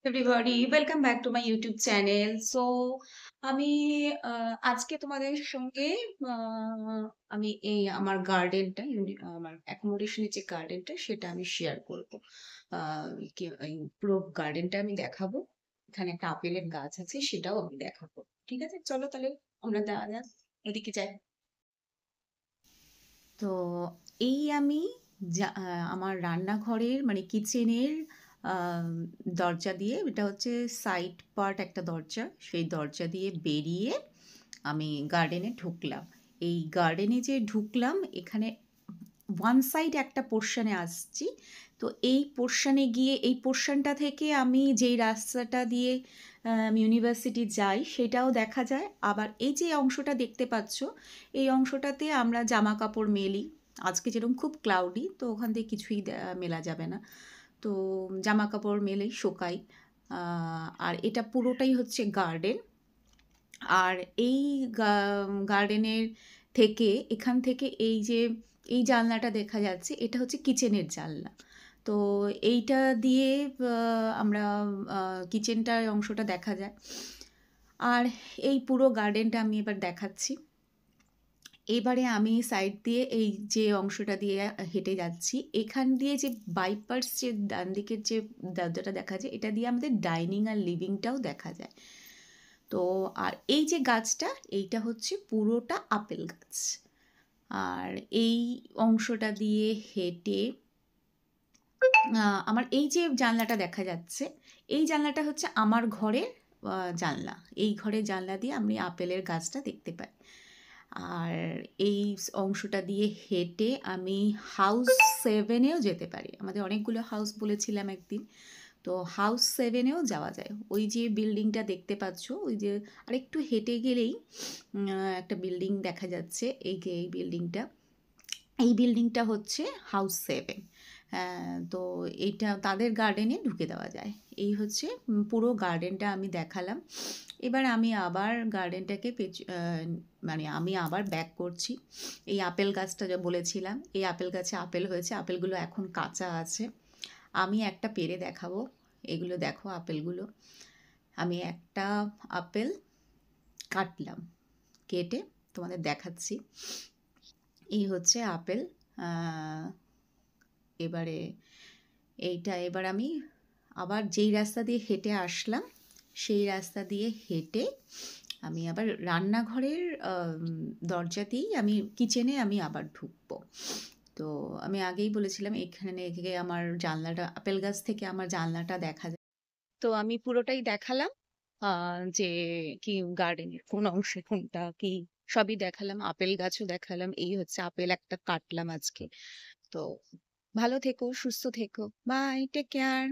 Everybody welcome back to my YouTube channel. আমি আজকে তোমাদের সঙ্গে আমি এই আমার গার্ডেনটা আমার অ্যাকোমোডেশনের যে গার্ডেনটা সেটা আমি শেয়ার করব। এই পুরো গার্ডেনটা আমি দেখাবো। এখানে একটা আপেলের গাছ আছে, সেটাও আমি দেখাবো। ঠিক আছে, চলো তাহলে আমরা ওদিকে যাই। তো এই আমি আমার রান্নাঘরের মানে কিচেনের দরজা দিয়ে, এটা হচ্ছে সাইড পার্ট একটা দরজা, সেই দরজা দিয়ে বেরিয়ে আমি গার্ডেনে ঢুকলাম। এই গার্ডেনে যে ঢুকলাম, এখানে ওয়ান সাইড একটা পোর্শনে আসছি। তো এই পোর্শনে গিয়ে এই পোর্শনটা থেকে আমি যেই রাস্তাটা দিয়ে ইউনিভার্সিটি যাই সেটাও দেখা যায়। আবার এই যে অংশটা দেখতে পাচ্ছ, এই অংশটাতে আমরা জামা কাপড় মেলি। আজকে যেরকম খুব ক্লাউডি, তো ওখান থেকে কিছুই মেলা যাবে না। তো জামা কাপড় মেলেই শোকাই। আর এটা পুরোটাই হচ্ছে গার্ডেন। আর এই গার্ডেনের থেকে, এখান থেকে এই যে এই জানলাটা দেখা যাচ্ছে, এটা হচ্ছে কিচেনের জানলা। তো এইটা দিয়ে আমরা কিচেনটার অংশটা দেখা যায়। আর এই পুরো গার্ডেনটা আমি এবার দেখাচ্ছি। এবারে আমি সাইড দিয়ে এই যে অংশটা দিয়ে হেঁটে যাচ্ছি, এখান দিয়ে যে বাইপার্স, যে ডান দিকের যে দরজাটা দেখা যায়, এটা দিয়ে আমাদের ডাইনিং আর লিভিংটাও দেখা যায়। তো আর এই যে গাছটা, এইটা হচ্ছে পুরোটা আপেল গাছ। আর এই অংশটা দিয়ে হেঁটে আমার এই যে জানলাটা দেখা যাচ্ছে, এই জানলাটা হচ্ছে আমার ঘরের জানলা। এই ঘরের জানলা দিয়ে আমি আপেলের গাছটা দেখতে পাই। আর এই অংশটা দিয়ে হেঁটে আমি হাউস 7-এও যেতে পারি। আমাদের অনেকগুলো হাউস বলেছিলাম একদিন। তো হাউস 7-এও যাওয়া যায়। ওই যে বিল্ডিংটা দেখতে পাচ্ছ, ওই যে আরেকটু হেঁটে গেলেই একটা বিল্ডিং দেখা যাচ্ছে। এই বিল্ডিংটা, এই বিল্ডিংটা হচ্ছে হাউস 7। তো এইটা তাদের গার্ডেনে ঢুকে দেওয়া যায়। এই হচ্ছে পুরো গার্ডেনটা আমি দেখালাম। এবার আমি আবার গার্ডেনটাকে মানে আমি আবার ব্যাক করছি। এই আপেল গাছটা যা বলেছিলাম, এই আপেল গাছে আপেল হয়েছে, আপেলগুলো এখন কাঁচা আছে। আমি একটা পেড়ে দেখাবো। এগুলো দেখো আপেলগুলো। আমি একটা আপেল কাটলাম, কেটে তোমাদের দেখাচ্ছি। এই হচ্ছে আপেল। এবারে এবার আমি আবার যেই রাস্তা দিয়ে হেঁটে আসলাম, সেই রাস্তা দিয়ে হেঁটে আমি আবার রান্নাঘরের দরজা দিয়েই আমি কিচেনে আমি আবার ঢুকবো। তো আমি আগেই বলেছিলাম, এখানে থেকে আমার জানলাটা, আপেল গাছ থেকে আমার জানলাটা দেখা যায়। তো আমি পুরোটাই দেখালাম, যে কি গার্ডেনের কোন অংশে কোনটা কি সবই দেখালাম, আপেল গাছও দেখালাম। এই হচ্ছে আপেল একটা কাটলাম আজকে। তো ভালো থেকো, সুস্থ থেকো, বাই, টেক কেয়ার।